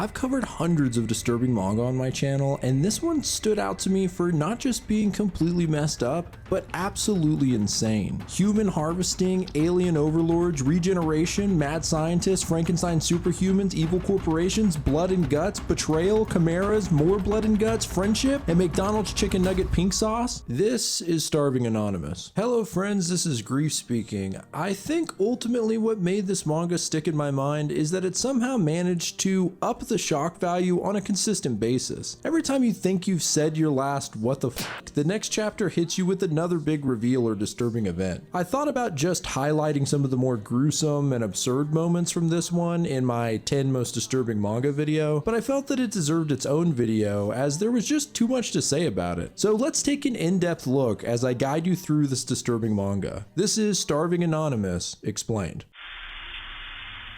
I've covered hundreds of disturbing manga on my channel, and this one stood out to me for not just being completely messed up, but absolutely insane. Human harvesting, alien overlords, regeneration, mad scientists, Frankenstein superhumans, evil corporations, blood and guts, betrayal, chimeras, more blood and guts, friendship, and McDonald's chicken nugget pink sauce. This is Starving Anonymous. Hello friends, this is Grief speaking. I think ultimately what made this manga stick in my mind is that it somehow managed to up the shock value on a consistent basis. Every time you think you've said your last what the f***, the next chapter hits you with another big reveal or disturbing event. I thought about just highlighting some of the more gruesome and absurd moments from this one in my 10 most disturbing manga video, but I felt that it deserved its own video as there was just too much to say about it. So let's take an in-depth look as I guide you through this disturbing manga. This is Starving Anonymous Explained.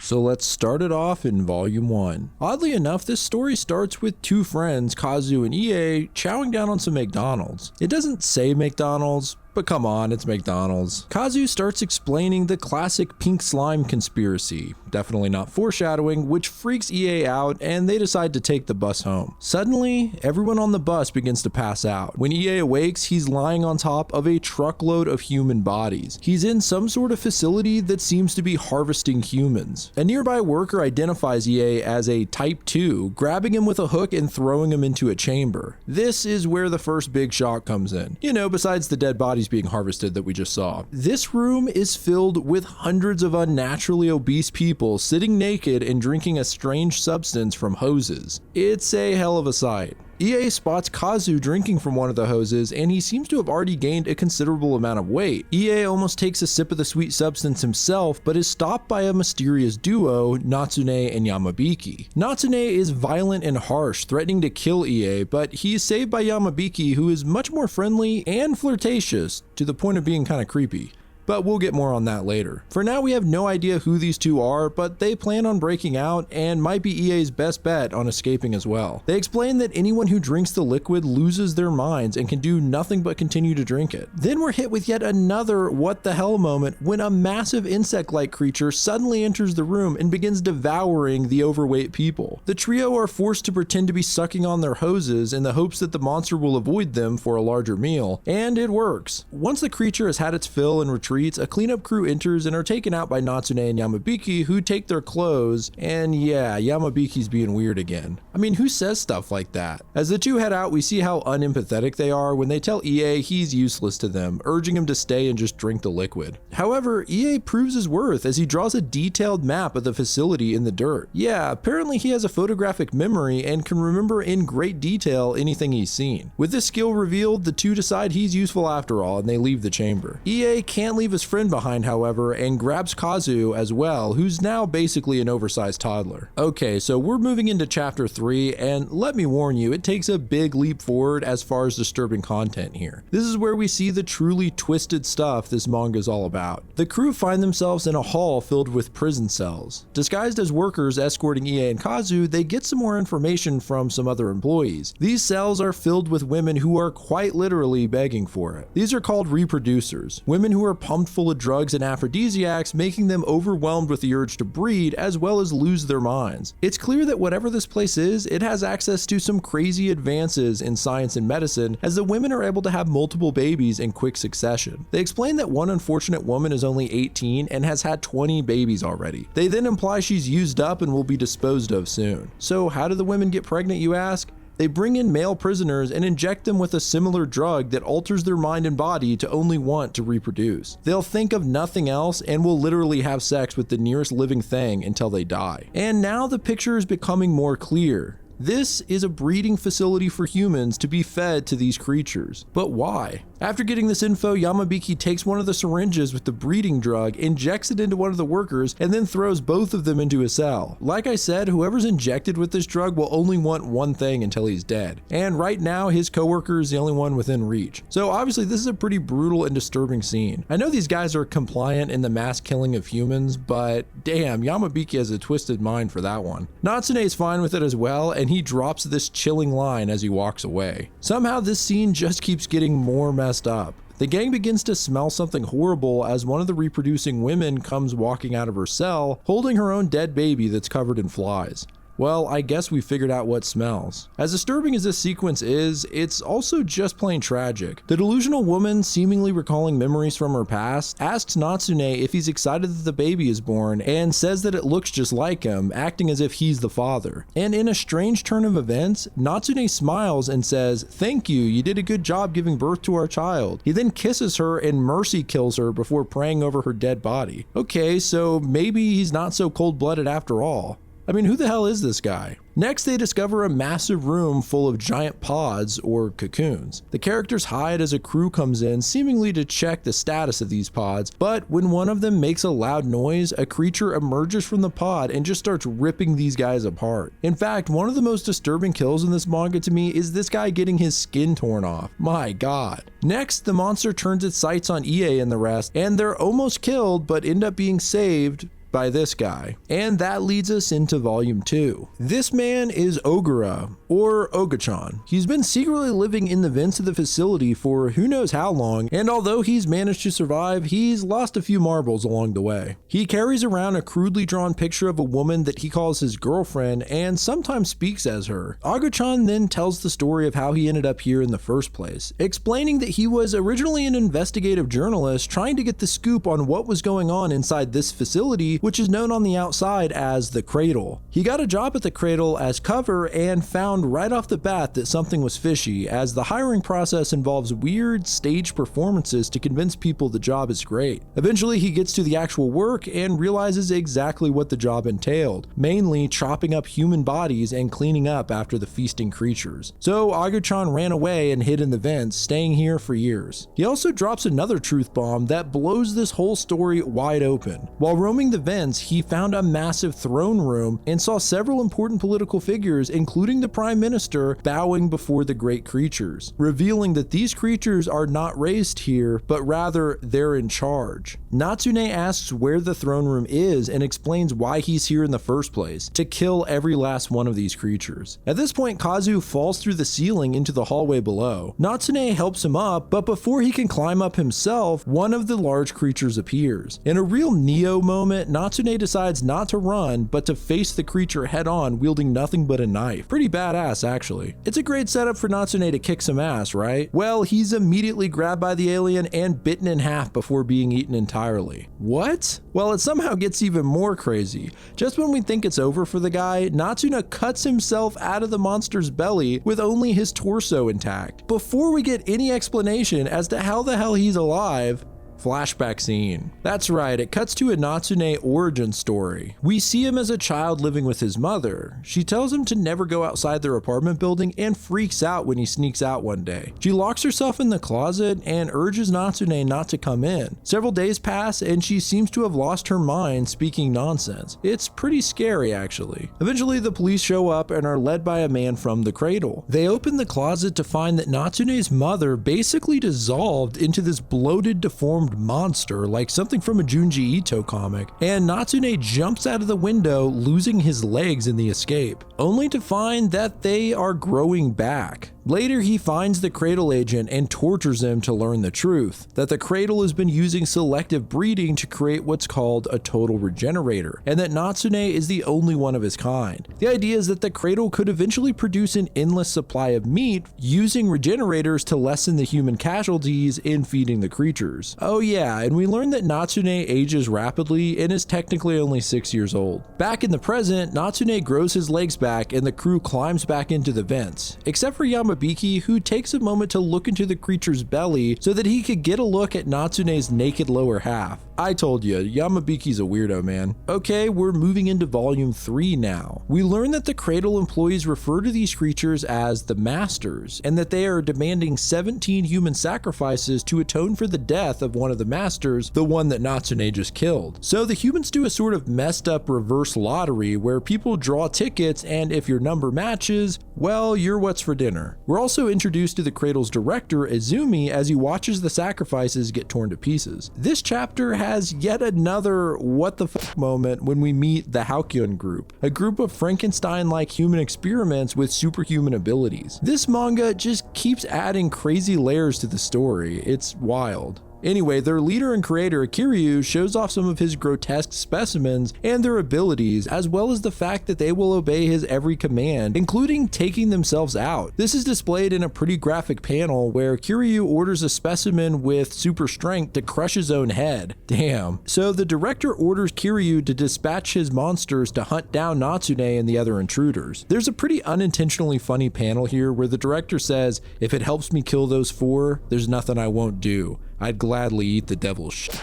So let's start it off in volume 1. Oddly enough, this story starts with two friends, Kazu and Ie, chowing down on some McDonald's. It doesn't say McDonald's, but come on, it's McDonald's. Kazu starts explaining the classic pink slime conspiracy, definitely not foreshadowing, which freaks EA out and they decide to take the bus home. Suddenly, everyone on the bus begins to pass out. When EA awakes, he's lying on top of a truckload of human bodies. He's in some sort of facility that seems to be harvesting humans. A nearby worker identifies EA as a Type 2, grabbing him with a hook and throwing him into a chamber. This is where the first big shock comes in. You know, besides the dead bodies being harvested that we just saw. This room is filled with hundreds of unnaturally obese people sitting naked and drinking a strange substance from hoses. It's a hell of a sight. EA spots Kazu drinking from one of the hoses, and he seems to have already gained a considerable amount of weight. EA almost takes a sip of the sweet substance himself, but is stopped by a mysterious duo, Natsume and Yamabiki. Natsume is violent and harsh, threatening to kill EA, but he is saved by Yamabiki, who is much more friendly and flirtatious, to the point of being kind of creepy. But we'll get more on that later. For now, we have no idea who these two are, but they plan on breaking out and might be EA's best bet on escaping as well. They explain that anyone who drinks the liquid loses their minds and can do nothing but continue to drink it. Then we're hit with yet another what the hell moment when a massive insect-like creature suddenly enters the room and begins devouring the overweight people. The trio are forced to pretend to be sucking on their hoses in the hopes that the monster will avoid them for a larger meal, and it works. Once the creature has had its fill and retreats, a cleanup crew enters and are taken out by Natsume and Yamabiki, who take their clothes, and yeah, Yamabiki's being weird again. I mean, who says stuff like that? As the two head out, we see how unempathetic they are when they tell EA he's useless to them, urging him to stay and just drink the liquid. However, EA proves his worth as he draws a detailed map of the facility in the dirt. Yeah, apparently he has a photographic memory and can remember in great detail anything he's seen. With this skill revealed, the two decide he's useful after all, and they leave the chamber. EA can't leave his friend behind, however, and grabs Kazu as well, who's now basically an oversized toddler. Okay, so we're moving into chapter 3, and let me warn you, it takes a big leap forward as far as disturbing content here. This is where we see the truly twisted stuff this manga is all about. The crew find themselves in a hall filled with prison cells. Disguised as workers escorting EA and Kazu, they get some more information from some other employees. These cells are filled with women who are quite literally begging for it. These are called reproducers, women who are pumped full of drugs and aphrodisiacs, making them overwhelmed with the urge to breed as well as lose their minds. It's clear that whatever this place is, it has access to some crazy advances in science and medicine, as the women are able to have multiple babies in quick succession. They explain that one unfortunate woman is only 18 and has had 20 babies already. They then imply she's used up and will be disposed of soon. So how do the women get pregnant, you ask? They bring in male prisoners and inject them with a similar drug that alters their mind and body to only want to reproduce. They'll think of nothing else and will literally have sex with the nearest living thing until they die. And now the picture is becoming more clear. This is a breeding facility for humans to be fed to these creatures. But why? After getting this info, Yamabiki takes one of the syringes with the breeding drug, injects it into one of the workers, and then throws both of them into a cell. Like I said, whoever's injected with this drug will only want one thing until he's dead. And right now, his coworker is the only one within reach. So obviously this is a pretty brutal and disturbing scene. I know these guys are compliant in the mass killing of humans, but damn, Yamabiki has a twisted mind for that one. Natsume is fine with it as well, and he drops this chilling line as he walks away. Somehow this scene just keeps getting more messed up. The gang begins to smell something horrible as one of the reproducing women comes walking out of her cell, holding her own dead baby that's covered in flies. Well, I guess we figured out what smells. As disturbing as this sequence is, it's also just plain tragic. The delusional woman, seemingly recalling memories from her past, asks Natsume if he's excited that the baby is born and says that it looks just like him, acting as if he's the father. And in a strange turn of events, Natsume smiles and says, "Thank you, you did a good job giving birth to our child." He then kisses her and mercy kills her before praying over her dead body. Okay, so maybe he's not so cold-blooded after all. I mean, who the hell is this guy? Next, they discover a massive room full of giant pods, or cocoons. The characters hide as a crew comes in, seemingly to check the status of these pods, but when one of them makes a loud noise, a creature emerges from the pod and just starts ripping these guys apart. In fact, one of the most disturbing kills in this manga to me is this guy getting his skin torn off. My god. Next, the monster turns its sights on Ie and the rest, and they're almost killed, but end up being saved by this guy. And that leads us into volume 2. This man is Ogura, or Ogachan. He's been secretly living in the vents of the facility for who knows how long, and although he's managed to survive, he's lost a few marbles along the way. He carries around a crudely drawn picture of a woman that he calls his girlfriend and sometimes speaks as her. Ogachan then tells the story of how he ended up here in the first place, explaining that he was originally an investigative journalist trying to get the scoop on what was going on inside this facility, which is known on the outside as the Cradle. He got a job at the Cradle as cover and found right off the bat that something was fishy, as the hiring process involves weird stage performances to convince people the job is great. Eventually he gets to the actual work and realizes exactly what the job entailed, mainly chopping up human bodies and cleaning up after the feasting creatures. So Agu-chan ran away and hid in the vents, staying here for years. He also drops another truth bomb that blows this whole story wide open. While roaming the vents, he found a massive throne room and saw several important political figures, including the Prime Minister, bowing before the great creatures, revealing that these creatures are not raised here, but rather they're in charge. Natsune asks where the throne room is and explains why he's here in the first place, to kill every last one of these creatures. At this point, Kazu falls through the ceiling into the hallway below. Natsune helps him up, but before he can climb up himself, one of the large creatures appears. In a real Neo moment, Natsune decides not to run, but to face the creature head on, wielding nothing but a knife. Pretty badass, actually. It's a great setup for Natsune to kick some ass, right? Well, he's immediately grabbed by the alien and bitten in half before being eaten entirely. What? Well, it somehow gets even more crazy. Just when we think it's over for the guy, Natsune cuts himself out of the monster's belly with only his torso intact. Before we get any explanation as to how the hell he's alive, flashback scene. That's right, it cuts to a Natsune origin story. We see him as a child living with his mother. She tells him to never go outside their apartment building and freaks out when he sneaks out one day. She locks herself in the closet and urges Natsune not to come in. Several days pass and she seems to have lost her mind, speaking nonsense. It's pretty scary, actually. Eventually the police show up and are led by a man from the Cradle. They open the closet to find that Natsune's mother basically dissolved into this bloated, deformed monster like something from a Junji Ito comic, and Natsune jumps out of the window, losing his legs in the escape, only to find that they are growing back. Later, he finds the Cradle agent and tortures him to learn the truth, that the Cradle has been using selective breeding to create what's called a total regenerator, and that Natsune is the only one of his kind. The idea is that the Cradle could eventually produce an endless supply of meat using regenerators to lessen the human casualties in feeding the creatures. Oh yeah, and we learn that Natsune ages rapidly and is technically only 6 years old. Back in the present, Natsune grows his legs back and the crew climbs back into the vents, except for Yamabiki, who takes a moment to look into the creature's belly so that he could get a look at Natsune's naked lower half. I told you, Yamabiki's a weirdo, man. Okay, we're moving into volume 3 now. We learn that the Cradle employees refer to these creatures as the Masters, and that they are demanding 17 human sacrifices to atone for the death of one of the Masters, the one that Natsune just killed. So the humans do a sort of messed up reverse lottery where people draw tickets, and if your number matches, well, you're what's for dinner. We're also introduced to the Cradle's director, Izumi, as he watches the sacrifices get torn to pieces. This chapter has yet another what the fuck moment when we meet the Halcyon group, a group of Frankenstein-like human experiments with superhuman abilities. This manga just keeps adding crazy layers to the story. It's wild. Anyway, their leader and creator, Kiryu, shows off some of his grotesque specimens and their abilities, as well as the fact that they will obey his every command, including taking themselves out. This is displayed in a pretty graphic panel where Kiryu orders a specimen with super strength to crush his own head. Damn. So the director orders Kiryu to dispatch his monsters to hunt down Natsume and the other intruders. There's a pretty unintentionally funny panel here where the director says, "If it helps me kill those 4, there's nothing I won't do. I'd gladly eat the devil's shit."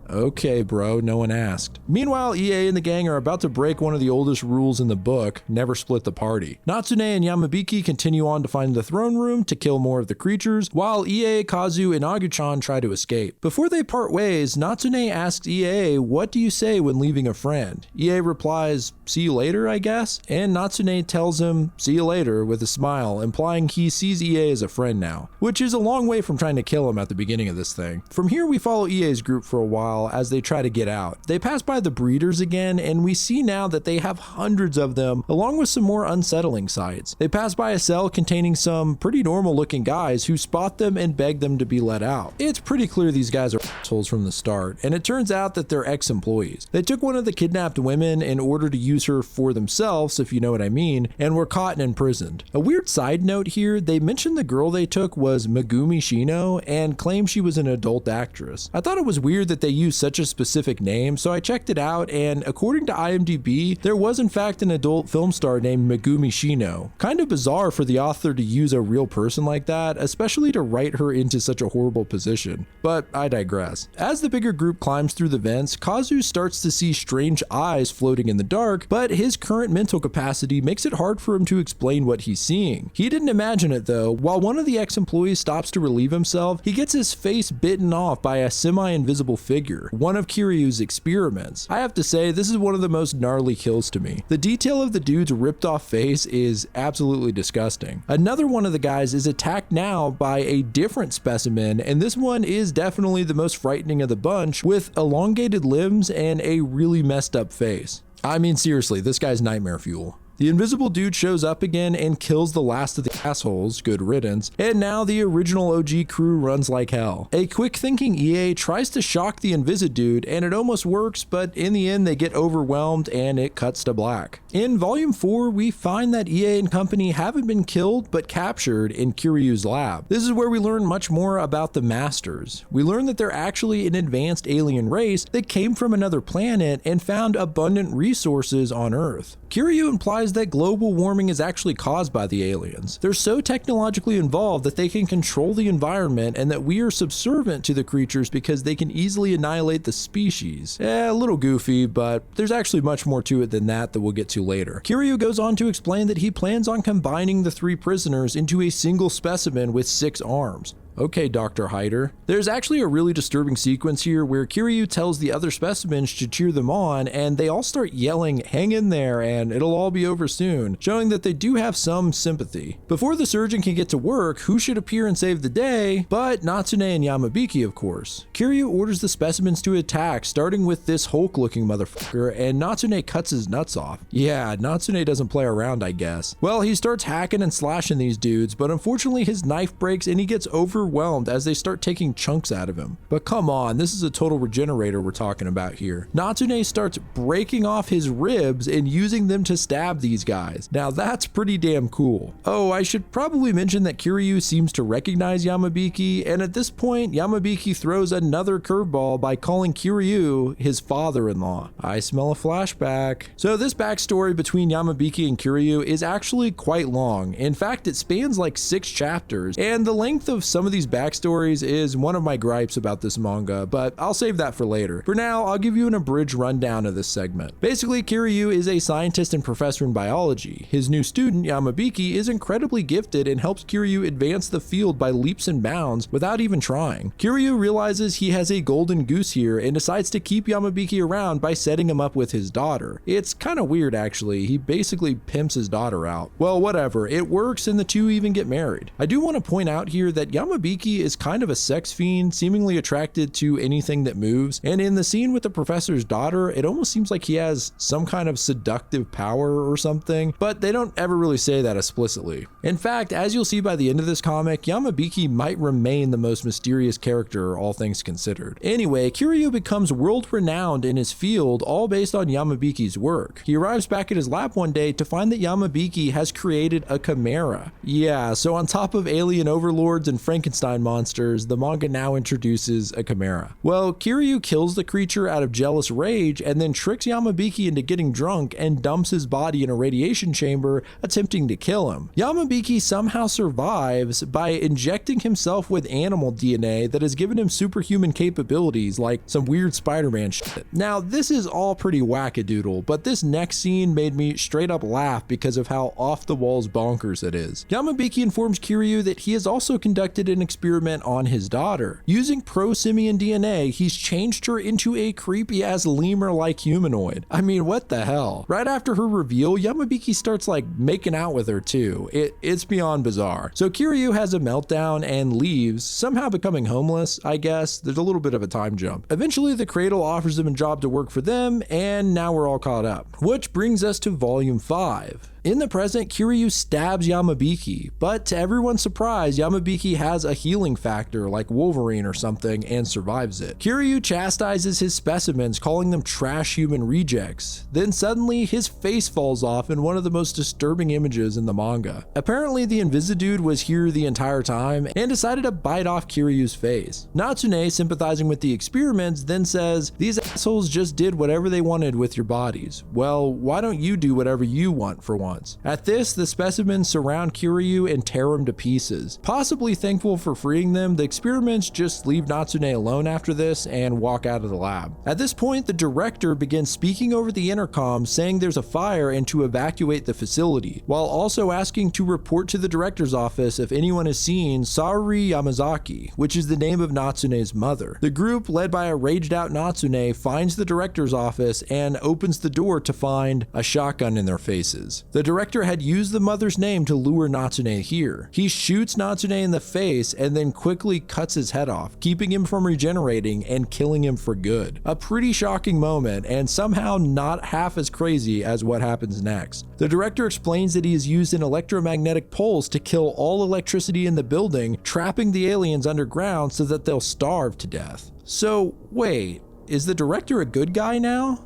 Okay, bro, no one asked. Meanwhile, EA and the gang are about to break one of the oldest rules in the book, never split the party. Natsune and Yamabiki continue on to find the throne room to kill more of the creatures, while EA, Kazu, and Agu-chan try to escape. Before they part ways, Natsune asks EA, "What do you say when leaving a friend?" EA replies, "See you later, I guess?" And Natsune tells him, "See you later," with a smile, implying he sees EA as a friend now, which is a long way from trying to kill him at the beginning of this thing. From here, we follow EA's group for a while as they try to get out. They pass by the breeders again, and we see now that they have hundreds of them, along with some more unsettling sights. They pass by a cell containing some pretty normal looking guys who spot them and beg them to be let out. It's pretty clear these guys are assholes from the start, and it turns out that they're ex-employees. They took one of the kidnapped women in order to use her for themselves, if you know what I mean, and were caught and imprisoned. A weird side note here, they mentioned the girl they took was Megumi Shino and claimed she was an adult actress. I thought it was weird that they used such a specific name, so I checked it out, and according to IMDb, there was in fact an adult film star named Megumi Shino. Kind of bizarre for the author to use a real person like that, especially to write her into such a horrible position. But I digress. As the bigger group climbs through the vents, Kazu starts to see strange eyes floating in the dark, but his current mental capacity makes it hard for him to explain what he's seeing. He didn't imagine it though. While one of the ex-employees stops to relieve himself, he gets his face bitten off by a semi-invisible figure, one of Kiryu's experiments. I have to say, this is one of the most gnarly kills to me. The detail of the dude's ripped off face is absolutely disgusting. Another one of the guys is attacked now by a different specimen, and this one is definitely the most frightening of the bunch, with elongated limbs and a really messed up face. I mean, seriously, this guy's nightmare fuel. The invisible dude shows up again and kills the last of the assholes, good riddance, and now the original OG crew runs like hell. A quick-thinking EA tries to shock the Invisidude, and it almost works, but in the end they get overwhelmed and it cuts to black. In Volume 4, we find that EA and company haven't been killed, but captured in Kiryu's lab. This is where we learn much more about the Masters. We learn that they're actually an advanced alien race that came from another planet and found abundant resources on Earth. Kiryu implies that global warming is actually caused by the aliens. They're so technologically involved that they can control the environment and that we are subservient to the creatures because they can easily annihilate the species. A little goofy, but there's actually much more to it than that we'll get to later. Kiryu goes on to explain that he plans on combining the 3 prisoners into a single specimen with 6 arms. Okay, Dr. Hyder. There's actually a really disturbing sequence here where Kiryu tells the other specimens to cheer them on, and they all start yelling, "Hang in there and it'll all be over soon," showing that they do have some sympathy. Before the surgeon can get to work, who should appear and save the day but Natsune and Yamabiki, of course. Kiryu orders the specimens to attack, starting with this Hulk-looking motherfucker, and Natsune cuts his nuts off. Yeah, Natsune doesn't play around, I guess. Well, he starts hacking and slashing these dudes, but unfortunately his knife breaks and he gets overwhelmed as they start taking chunks out of him. But come on, this is a total regenerator we're talking about here. Natsune starts breaking off his ribs and using them to stab these guys. Now that's pretty damn cool. Oh, I should probably mention that Kiryu seems to recognize Yamabiki, and at this point, Yamabiki throws another curveball by calling Kiryu his father-in-law. I smell a flashback. So this backstory between Yamabiki and Kiryu is actually quite long. In fact, it spans like 6 chapters, and the length of some of these backstories is one of my gripes about this manga, but I'll save that for later. For now, I'll give you an abridged rundown of this segment. Basically, Kiryu is a scientist and professor in biology. His new student, Yamabiki, is incredibly gifted and helps Kiryu advance the field by leaps and bounds without even trying. Kiryu realizes he has a golden goose here and decides to keep Yamabiki around by setting him up with his daughter. It's kind of weird actually, he basically pimps his daughter out. Well, whatever, it works and the two even get married. I do want to point out here that Yamabiki Yamabiki is kind of a sex fiend, seemingly attracted to anything that moves, and in the scene with the professor's daughter, it almost seems like he has some kind of seductive power or something, but they don't ever really say that explicitly. In fact, as you'll see by the end of this comic, Yamabiki might remain the most mysterious character, all things considered. Anyway, Kiryu becomes world-renowned in his field, all based on Yamabiki's work. He arrives back at his lab one day to find that Yamabiki has created a chimera. Yeah, so on top of alien overlords and Frankenstein monsters, the manga now introduces a chimera. Well, Kiryu kills the creature out of jealous rage and then tricks Yamabiki into getting drunk and dumps his body in a radiation chamber, attempting to kill him. Yamabiki somehow survives by injecting himself with animal DNA that has given him superhuman capabilities like some weird Spider-Man shit. Now, this is all pretty wackadoodle, but this next scene made me straight up laugh because of how off the walls bonkers it is. Yamabiki informs Kiryu that he has also conducted an experiment on his daughter. Using pro-simian DNA, he's changed her into a creepy ass lemur-like humanoid. I mean, what the hell? Right after her reveal, Yamabiki starts like making out with her too. It's beyond bizarre. So Kiryu has a meltdown and leaves, somehow becoming homeless, I guess. There's a little bit of a time jump. Eventually, the Cradle offers him a job to work for them, and now we're all caught up. Which brings us to Volume 5. In the present, Kiryu stabs Yamabiki, but to everyone's surprise, Yamabiki has a healing factor like Wolverine or something and survives it. Kiryu chastises his specimens, calling them trash human rejects. Then suddenly, his face falls off in one of the most disturbing images in the manga. Apparently, the Invisidude was here the entire time and decided to bite off Kiryu's face. Natsune, sympathizing with the experiments, then says, "These assholes just did whatever they wanted with your bodies. Well, why don't you do whatever you want for once?" At this, the specimens surround Kiryu and tear him to pieces. Possibly thankful for freeing them, the experiments just leave Natsume alone after this and walk out of the lab. At this point, the director begins speaking over the intercom, saying there's a fire and to evacuate the facility, while also asking to report to the director's office if anyone has seen Saruri Yamazaki, which is the name of Natsune's mother. The group, led by a raged out Natsume, finds the director's office and opens the door to find a shotgun in their faces. The director had used the mother's name to lure Natsume here. He shoots Natsume in the face and then quickly cuts his head off, keeping him from regenerating and killing him for good. A pretty shocking moment, and somehow not half as crazy as what happens next. The director explains that he has used an electromagnetic pulse to kill all electricity in the building, trapping the aliens underground so that they'll starve to death. So wait, is the director a good guy now?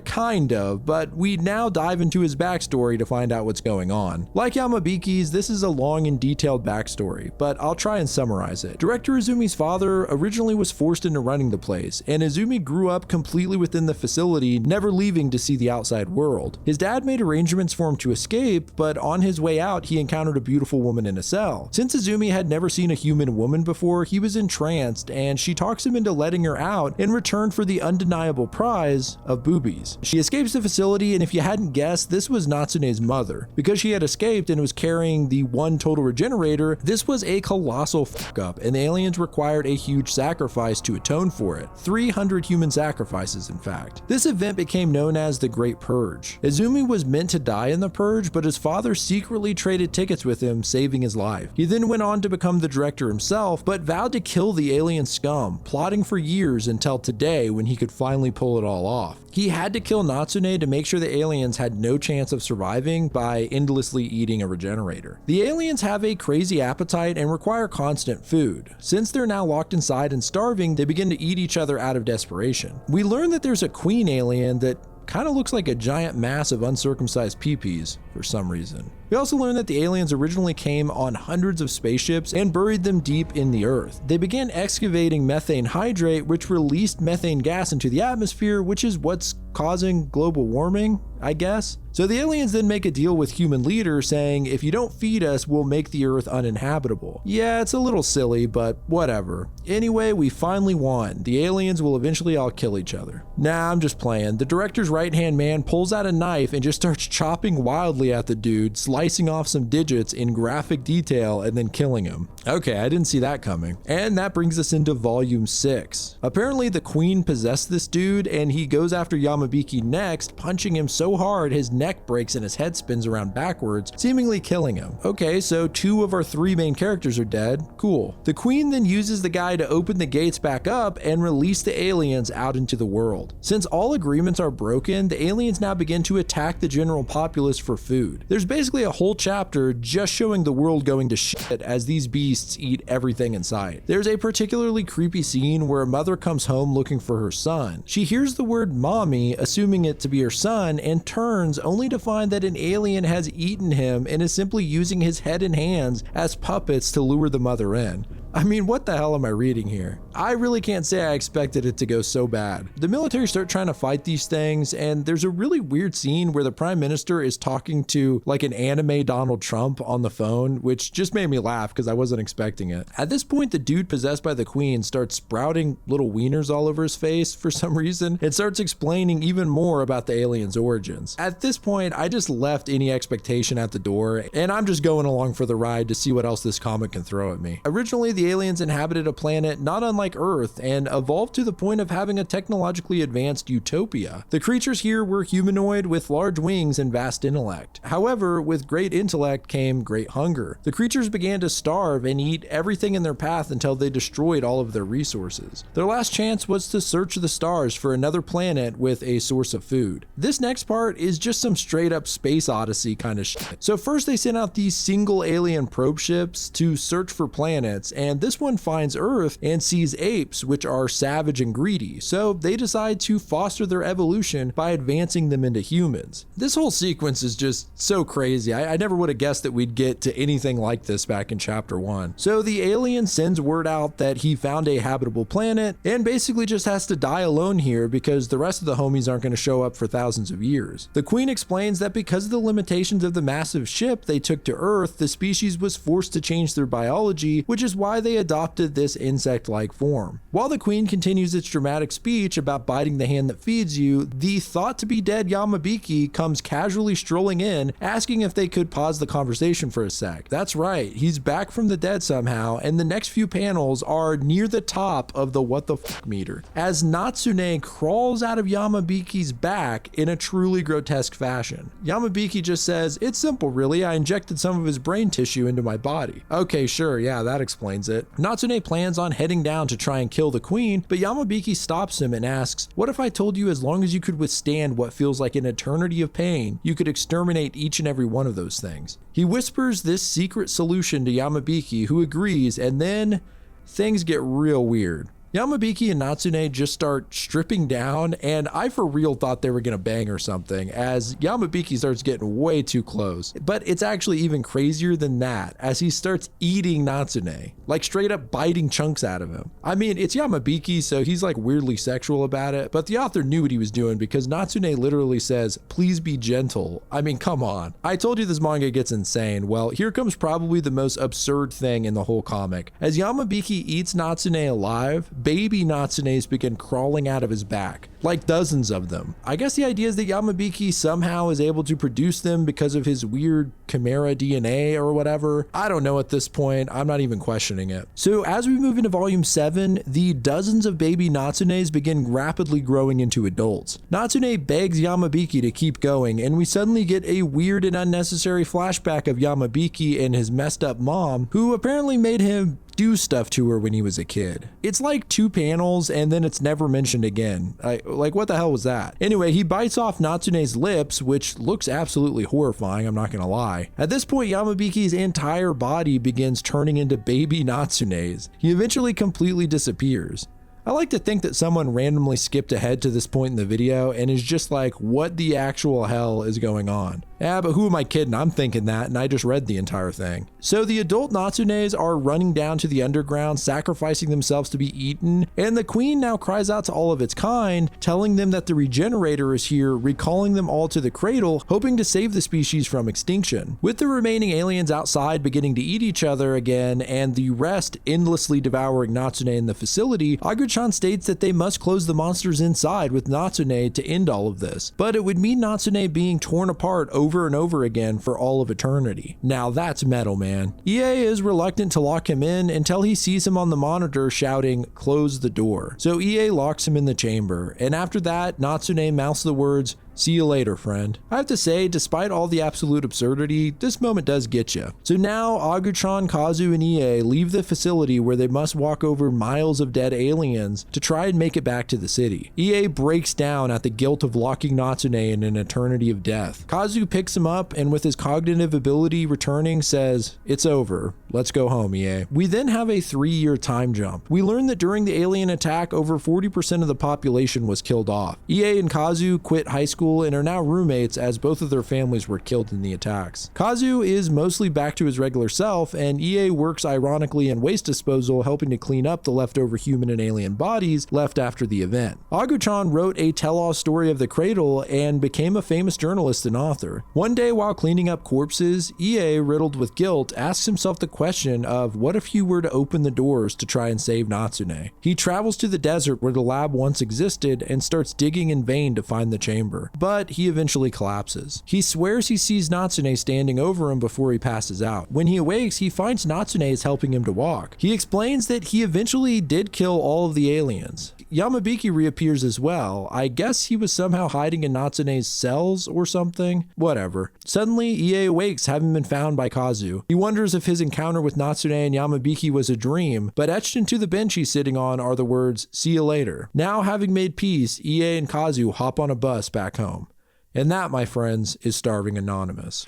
Kind of, but we now dive into his backstory to find out what's going on. Like Yamabiki's, this is a long and detailed backstory, but I'll try and summarize it. Director Izumi's father originally was forced into running the place, and Izumi grew up completely within the facility, never leaving to see the outside world. His dad made arrangements for him to escape, but on his way out, he encountered a beautiful woman in a cell. Since Izumi had never seen a human woman before, he was entranced, and she talks him into letting her out in return for the undeniable prize of boobies. She escapes the facility, and if you hadn't guessed, this was Natsune's mother. Because she had escaped and was carrying the one total regenerator, this was a colossal fuck up, and the aliens required a huge sacrifice to atone for it. 300 human sacrifices, in fact. This event became known as the Great Purge. Izumi was meant to die in the Purge, but his father secretly traded tickets with him, saving his life. He then went on to become the director himself, but vowed to kill the alien scum, plotting for years until today when he could finally pull it all off. He had to kill Natsune to make sure the aliens had no chance of surviving by endlessly eating a regenerator. The aliens have a crazy appetite and require constant food. Since they're now locked inside and starving, they begin to eat each other out of desperation. We learn that there's a queen alien that kind of looks like a giant mass of uncircumcised peepees for some reason. We also learned that the aliens originally came on hundreds of spaceships and buried them deep in the earth. They began excavating methane hydrate, which released methane gas into the atmosphere, which is what's causing global warming, I guess. So the aliens then make a deal with human leaders saying, if you don't feed us, we'll make the earth uninhabitable. Yeah, it's a little silly, but whatever. Anyway, we finally won. The aliens will eventually all kill each other. Nah, I'm just playing. The director's right-hand man pulls out a knife and just starts chopping wildly at the dude, slicing off some digits in graphic detail and then killing him. Okay, I didn't see that coming. And that brings us into volume 6. Apparently the queen possessed this dude and he goes after Yamabiki Yamabiki next, punching him so hard his neck breaks and his head spins around backwards, seemingly killing him. Okay, so 2 of our 3 main characters are dead. Cool. The queen then uses the guy to open the gates back up and release the aliens out into the world. Since all agreements are broken, the aliens now begin to attack the general populace for food. There's basically a whole chapter just showing the world going to shit as these beasts eat everything in sight. There's a particularly creepy scene where a mother comes home looking for her son. She hears the word mommy, assuming it to be her son, and turns only to find that an alien has eaten him and is simply using his head and hands as puppets to lure the mother in. I mean, what the hell am I reading here? I really can't say I expected it to go so bad. The military start trying to fight these things, and there's a really weird scene where the prime minister is talking to like an anime Donald Trump on the phone, which just made me laugh because I wasn't expecting it. At this point, the dude possessed by the queen starts sprouting little wieners all over his face for some reason and starts explaining even more about the aliens' origins. At this point, I just left any expectation at the door, and I'm just going along for the ride to see what else this comic can throw at me. Originally, the aliens inhabited a planet not unlike Earth and evolved to the point of having a technologically advanced utopia. The creatures here were humanoid with large wings and vast intellect. However, with great intellect came great hunger. The creatures began to starve and eat everything in their path until they destroyed all of their resources. Their last chance was to search the stars for another planet with a source of food. This next part is just some straight up space odyssey kind of shit. So first they sent out these single alien probe ships to search for planets, and this one finds Earth and sees apes, which are savage and greedy, so they decide to foster their evolution by advancing them into humans. This whole sequence is just so crazy. I never would have guessed that we'd get to anything like this back in chapter 1. So the alien sends word out that he found a habitable planet and basically just has to die alone here because the rest of the homies aren't going to show up for thousands of years. The queen explains that because of the limitations of the massive ship they took to Earth, the species was forced to change their biology, which is why they adopted this insect-like form. While the queen continues its dramatic speech about biting the hand that feeds you, the thought-to-be-dead Yamabiki comes casually strolling in, asking if they could pause the conversation for a sec. That's right, he's back from the dead somehow, and the next few panels are near the top of the what the fuck meter, as Natsume crawls out of Yamabiki's back in a truly grotesque fashion. Yamabiki just says, "It's simple really, I injected some of his brain tissue into my body." Okay, sure, yeah, that explains it. Natsume plans on heading down to try and kill the queen, but Yamabiki stops him and asks, "What if I told you as long as you could withstand what feels like an eternity of pain, you could exterminate each and every one of those things?" He whispers this secret solution to Yamabiki, who agrees, and then things get real weird. Yamabiki and Natsume just start stripping down, and I for real thought they were gonna bang or something, as Yamabiki starts getting way too close. But it's actually even crazier than that, as he starts eating Natsume, like straight up biting chunks out of him. I mean, it's Yamabiki, so he's like weirdly sexual about it, but the author knew what he was doing because Natsume literally says, "Please be gentle." I mean, come on. I told you this manga gets insane. Well, here comes probably the most absurd thing in the whole comic. As Yamabiki eats Natsume alive, baby Natsumes begin crawling out of his back, like dozens of them. I guess the idea is that Yamabiki somehow is able to produce them because of his weird chimera DNA or whatever. I don't know at this point, I'm not even questioning it. So as we move into volume 7, the dozens of baby Natsunes begin rapidly growing into adults. Natsune begs Yamabiki to keep going, and we suddenly get a weird and unnecessary flashback of Yamabiki and his messed up mom, who apparently made him do stuff to her when he was a kid. It's like 2 panels and then it's never mentioned again. Like what the hell was that? Anyway, he bites off Natsune's lips, which looks absolutely horrifying, I'm not gonna lie. At this point, Yamabiki's entire body begins turning into baby Natsunes. He eventually completely disappears. I like to think that someone randomly skipped ahead to this point in the video and is just like, what the actual hell is going on? Yeah, but who am I kidding? I'm thinking that, and I just read the entire thing. So the adult Natsunes are running down to the underground, sacrificing themselves to be eaten, and the queen now cries out to all of its kind, telling them that the regenerator is here, recalling them all to the cradle, hoping to save the species from extinction. With the remaining aliens outside beginning to eat each other again, and the rest endlessly devouring Natsune in the facility, Aguchi Agu-chan states that they must close the monsters inside with Natsume to end all of this, but it would mean Natsume being torn apart over and over again for all of eternity. Now that's metal, man. EA is reluctant to lock him in until he sees him on the monitor shouting, "Close the door." So EA locks him in the chamber, and after that, Natsume mouths the words, "See you later, friend." I have to say, despite all the absolute absurdity, this moment does get you. So now, Agu-chan, Kazu, and EA leave the facility where they must walk over miles of dead aliens to try and make it back to the city. EA breaks down at the guilt of locking Natsume in an eternity of death. Kazu picks him up and with his cognitive ability returning says, "It's over. Let's go home, EA." We then have a 3-year time jump. We learn that during the alien attack, over 40% of the population was killed off. EA and Kazu quit high school and are now roommates as both of their families were killed in the attacks. Kazu is mostly back to his regular self, and EA works ironically in waste disposal, helping to clean up the leftover human and alien bodies left after the event. Agu-chan wrote a tell-all story of the cradle and became a famous journalist and author. One day while cleaning up corpses, EA, riddled with guilt, asks himself the question of what if he were to open the doors to try and save Natsume. He travels to the desert where the lab once existed and starts digging in vain to find the chamber, but he eventually collapses. He swears he sees Natsume standing over him before he passes out. When he awakes, he finds Natsume is helping him to walk. He explains that he eventually did kill all of the aliens. Yamabiki reappears as well. I guess he was somehow hiding in Natsume's cells or something. Whatever. Suddenly, EA awakes, having been found by Kazu. He wonders if his encounter with Natsume and Yamabiki was a dream, but etched into the bench he's sitting on are the words, "See you later." Now, having made peace, EA and Kazu hop on a bus back home. And that, my friends, is Starving Anonymous.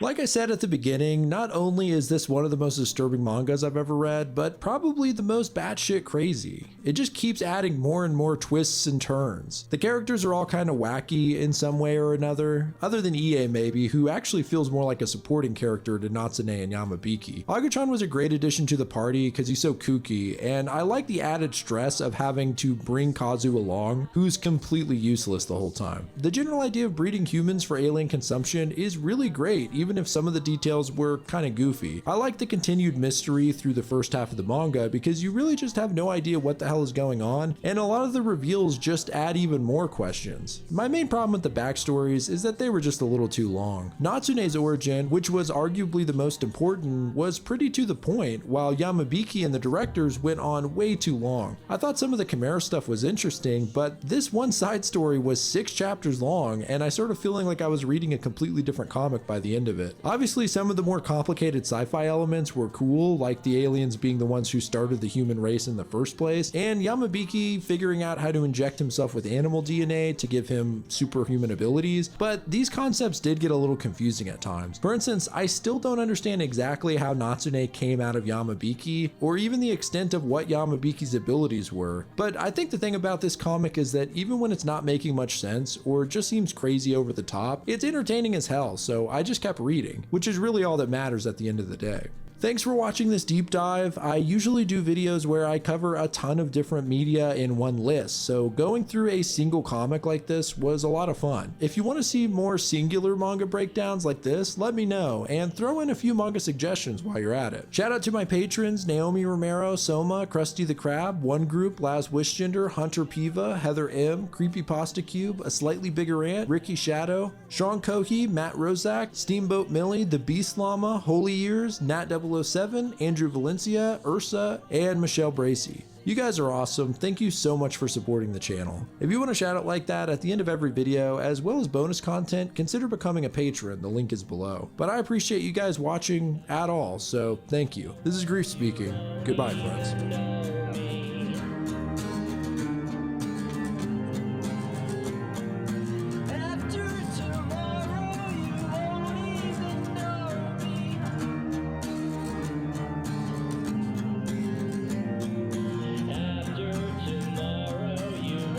Like I said at the beginning, not only is this one of the most disturbing mangas I've ever read, but probably the most batshit crazy. It just keeps adding more and more twists and turns. The characters are all kind of wacky in some way or another, other than EA maybe, who actually feels more like a supporting character to Natsume and Yamabiki. Agu-chan was a great addition to the party because he's so kooky, and I like the added stress of having to bring Kazu along, who's completely useless the whole time. The general idea of breeding humans for alien consumption is really great, even if some of the details were kind of goofy. I like the continued mystery through the first half of the manga because you really just have no idea what the hell is going on, and a lot of the reveals just add even more questions. My main problem with the backstories is that they were just a little too long. Natsune's origin, which was arguably the most important, was pretty to the point, while Yamabiki and the directors went on way too long. I thought some of the Chimera stuff was interesting, but this one side story was 6 chapters long, and I started feeling like I was reading a completely different comic by the end of it. Obviously, some of the more complicated sci-fi elements were cool, like the aliens being the ones who started the human race in the first place, and Yamabiki figuring out how to inject himself with animal DNA to give him superhuman abilities, but these concepts did get a little confusing at times. For instance, I still don't understand exactly how Natsume came out of Yamabiki, or even the extent of what Yamabiki's abilities were, but I think the thing about this comic is that even when it's not making much sense, or just seems crazy over the top, it's entertaining as hell, so I just kept reading, which is really all that matters at the end of the day. Thanks for watching this deep dive. I usually do videos where I cover a ton of different media in one list, so going through a single comic like this was a lot of fun. If you want to see more singular manga breakdowns like this, let me know, and throw in a few manga suggestions while you're at it. Shout out to my patrons, Naomi Romero, Soma, Krusty the Crab, One Group, Laz Wishgender, Hunter Piva, Heather M, Creepypasta Cube, A Slightly Bigger Ant, Ricky Shadow, Sean Cohey, Matt Rozak, Steamboat Millie, The Beast Llama, Holy Ears, Nat 007, Andrew Valencia, Ursa, and Michelle Bracey. You guys are awesome. Thank you so much for supporting the channel. If you want a shout out like that at the end of every video, as well as bonus content, consider becoming a patron. The link is below. But I appreciate you guys watching at all, so thank you. This is Grief speaking. Goodbye, friends.